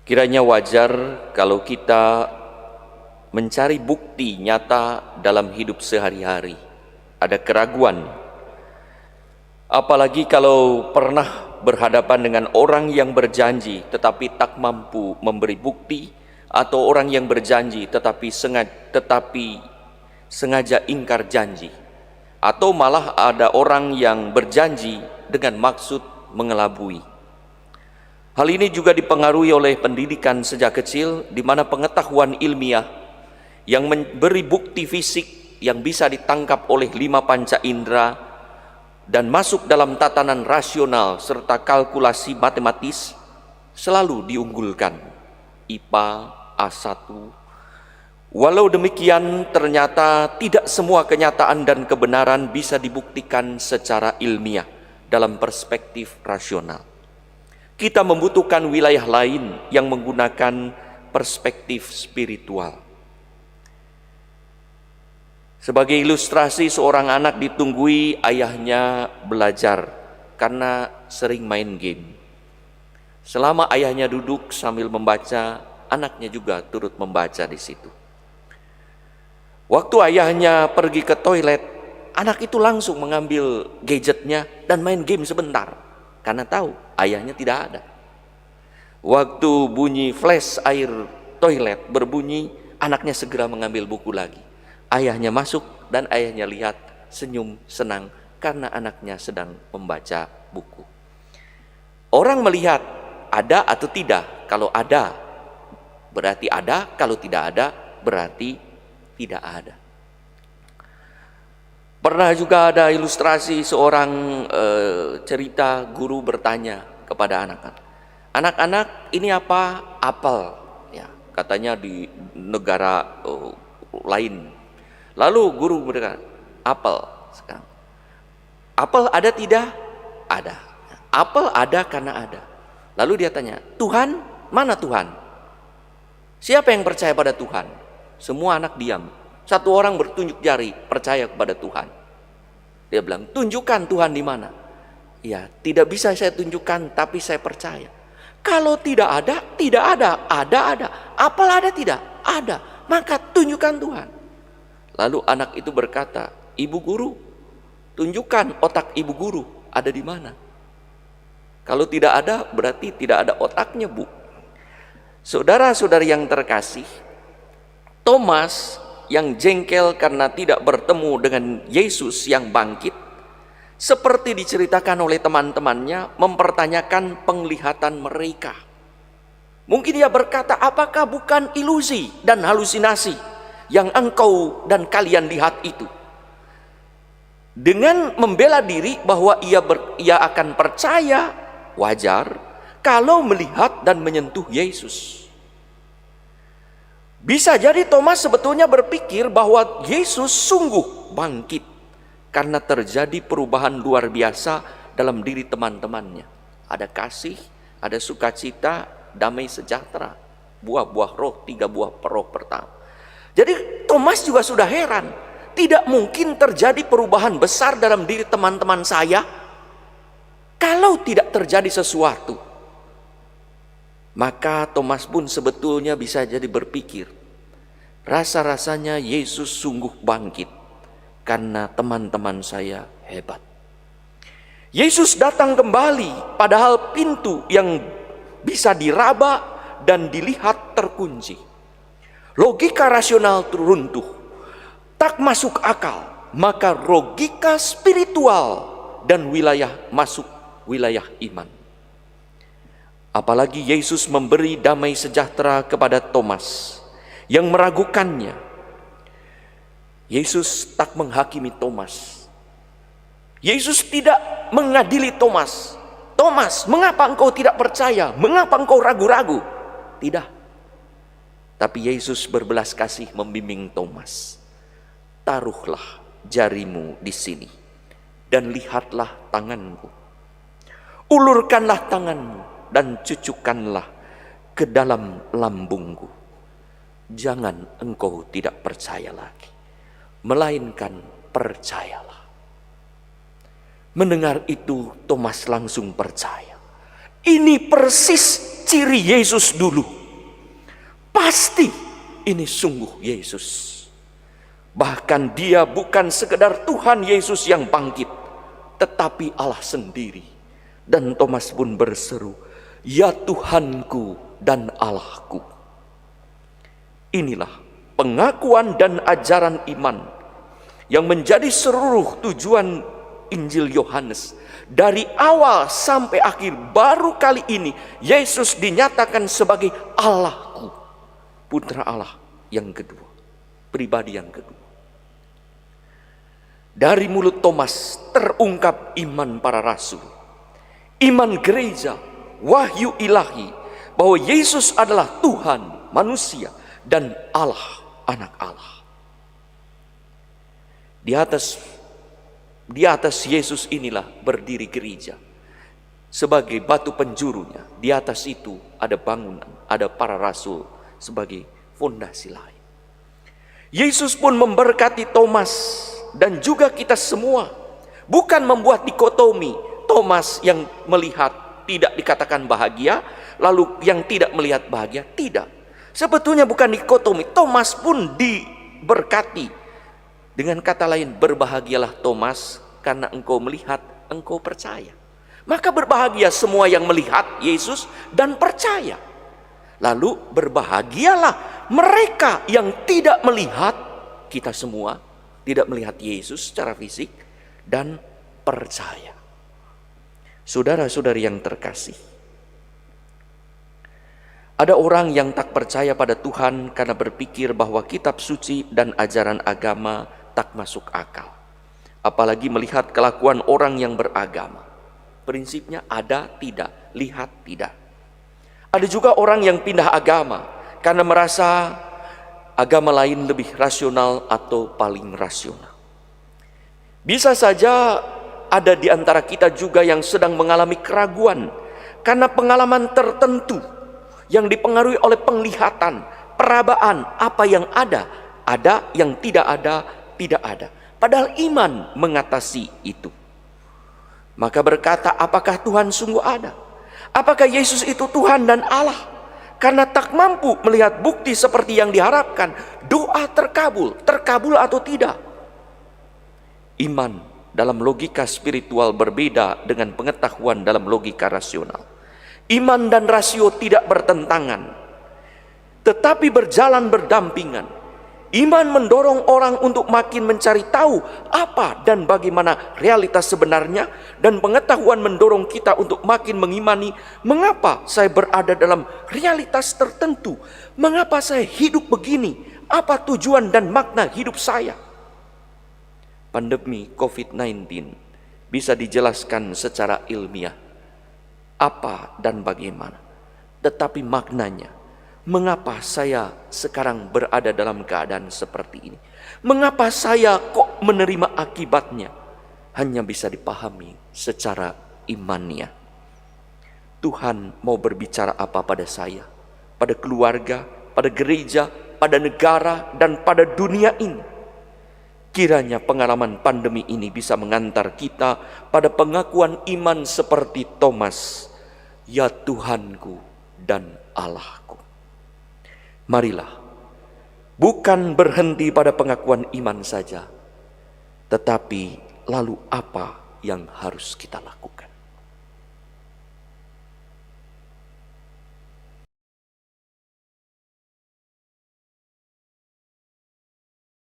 Kiranya wajar kalau kita mencari bukti nyata dalam hidup sehari-hari. Ada keraguan, apalagi kalau pernah berhadapan dengan orang yang berjanji tetapi tak mampu memberi bukti, atau orang yang berjanji tetapi sengaja ingkar janji, atau malah ada orang yang berjanji dengan maksud mengelabui. Hal ini juga dipengaruhi oleh pendidikan sejak kecil, di mana pengetahuan ilmiah yang memberi bukti fisik yang bisa ditangkap oleh 5 panca indera dan masuk dalam tatanan rasional serta kalkulasi matematis selalu diunggulkan. IPA, A1. Walau demikian, ternyata tidak semua kenyataan dan kebenaran bisa dibuktikan secara ilmiah dalam perspektif rasional. Kita membutuhkan wilayah lain yang menggunakan perspektif spiritual. Sebagai ilustrasi, seorang anak ditunggui ayahnya belajar karena sering main game. Selama ayahnya duduk sambil membaca, anaknya juga turut membaca di situ. Waktu ayahnya pergi ke toilet, anak itu langsung mengambil gadgetnya dan main game sebentar, karena tahu ayahnya tidak ada. Waktu bunyi flash air toilet berbunyi, anaknya segera mengambil buku lagi. Ayahnya masuk dan ayahnya lihat, senyum senang karena anaknya sedang membaca buku. Orang melihat ada atau tidak. Kalau ada berarti ada, kalau tidak ada berarti tidak ada. Pernah juga ada ilustrasi seorang cerita guru bertanya kepada anak-anak. Anak-anak, ini apa? Apel. Ya, katanya di negara lain. Lalu guru berkata, apel. Sekarang, apel ada tidak? Ada. Apel ada karena ada. Lalu dia tanya, Tuhan, mana Tuhan? Siapa yang percaya pada Tuhan? Semua anak diam. Satu orang bertunjuk jari, percaya kepada Tuhan. Dia bilang, tunjukkan Tuhan di mana? Ya, tidak bisa saya tunjukkan, tapi saya percaya. Kalau tidak ada, tidak ada. Ada. Apel ada tidak? Ada. Maka tunjukkan Tuhan. Lalu anak itu berkata, Ibu guru, tunjukkan otak ibu guru ada di mana? Kalau tidak ada, berarti tidak ada otaknya, Bu. Saudara-saudari yang terkasih, Thomas yang jengkel karena tidak bertemu dengan Yesus yang bangkit, seperti diceritakan oleh teman-temannya, mempertanyakan penglihatan mereka. Mungkin dia berkata, apakah bukan ilusi dan halusinasi yang engkau dan kalian lihat itu? Dengan membela diri bahwa ia akan percaya, wajar kalau melihat dan menyentuh Yesus. Bisa jadi Thomas sebetulnya berpikir bahwa Yesus sungguh bangkit karena terjadi perubahan luar biasa dalam diri teman-temannya. Ada kasih, ada sukacita, damai sejahtera, buah-buah roh, 3 buah roh pertama. Jadi Thomas juga sudah heran, tidak mungkin terjadi perubahan besar dalam diri teman-teman saya kalau tidak terjadi sesuatu. Maka Thomas pun sebetulnya bisa jadi berpikir, rasa-rasanya Yesus sungguh bangkit karena teman-teman saya hebat. Yesus datang kembali padahal pintu yang bisa diraba dan dilihat terkunci. Logika rasional runtuh, tak masuk akal. Maka logika spiritual dan masuk wilayah iman. Apalagi Yesus memberi damai sejahtera kepada Thomas yang meragukannya. Yesus tak menghakimi Thomas. Yesus tidak mengadili Thomas. Thomas, mengapa engkau tidak percaya? Mengapa engkau ragu-ragu? Tidak. Tapi Yesus berbelas kasih membimbing Thomas. Taruhlah jarimu di sini dan lihatlah tanganku. Ulurkanlah tanganmu dan cucukkanlah ke dalam lambungku. Jangan engkau tidak percaya lagi, melainkan percayalah. Mendengar itu, Thomas langsung percaya. Ini persis ciri Yesus dulu. Pasti ini sungguh Yesus. Bahkan dia bukan sekedar Tuhan Yesus yang bangkit, tetapi Allah sendiri. Dan Thomas pun berseru, "Ya Tuhanku dan Allahku." Inilah pengakuan dan ajaran iman yang menjadi seluruh tujuan Injil Yohanes. Dari awal sampai akhir, baru kali ini Yesus dinyatakan sebagai Allahku, Putra Allah yang kedua, pribadi yang kedua. Dari mulut Thomas terungkap iman para rasul, iman gereja, wahyu ilahi, bahwa Yesus adalah Tuhan, manusia, dan Allah, anak Allah. Di atas Yesus inilah berdiri gereja sebagai batu penjurunya. Di atas itu ada bangunan, ada para rasul sebagai fondasi lain. Yesus pun memberkati Thomas dan juga kita semua, bukan membuat dikotomi. Thomas yang melihat tidak dikatakan bahagia, lalu yang tidak melihat bahagia, tidak. Sebetulnya bukan dikotomi. Thomas pun diberkati. Dengan kata lain, berbahagialah Thomas karena engkau melihat, engkau percaya. Maka berbahagia semua yang melihat Yesus dan percaya. Lalu berbahagialah mereka yang tidak melihat, kita semua tidak melihat Yesus secara fisik dan percaya. Saudara-saudari yang terkasih, ada orang yang tak percaya pada Tuhan karena berpikir bahwa kitab suci dan ajaran agama tak masuk akal. Apalagi melihat kelakuan orang yang beragama. Prinsipnya ada, tidak, lihat, tidak. Ada juga orang yang pindah agama karena merasa agama lain lebih rasional atau paling rasional. Bisa saja ada di antara kita juga yang sedang mengalami keraguan karena pengalaman tertentu yang dipengaruhi oleh penglihatan, perabaan, apa yang ada, yang tidak ada, tidak ada. Padahal iman mengatasi itu. Maka berkata, apakah Tuhan sungguh ada? Apakah Yesus itu Tuhan dan Allah? Karena tak mampu melihat bukti seperti yang diharapkan, doa terkabul atau tidak. Iman dalam logika spiritual berbeda dengan pengetahuan dalam logika rasional. Iman dan rasio tidak bertentangan, tetapi berjalan berdampingan. Iman mendorong orang untuk makin mencari tahu apa dan bagaimana realitas sebenarnya, dan pengetahuan mendorong kita untuk makin mengimani mengapa saya berada dalam realitas tertentu, mengapa saya hidup begini, apa tujuan dan makna hidup saya. Pandemi COVID-19 bisa dijelaskan secara ilmiah apa dan bagaimana, tetapi maknanya, mengapa saya sekarang berada dalam keadaan seperti ini? Mengapa saya kok menerima akibatnya? Hanya bisa dipahami secara imannya. Tuhan mau berbicara apa pada saya, pada keluarga, pada gereja, pada negara, dan pada dunia ini. Kiranya pengalaman pandemi ini bisa mengantar kita pada pengakuan iman seperti Thomas, "Ya Tuhanku dan Allahku." Marilah, bukan berhenti pada pengakuan iman saja, tetapi lalu apa yang harus kita lakukan?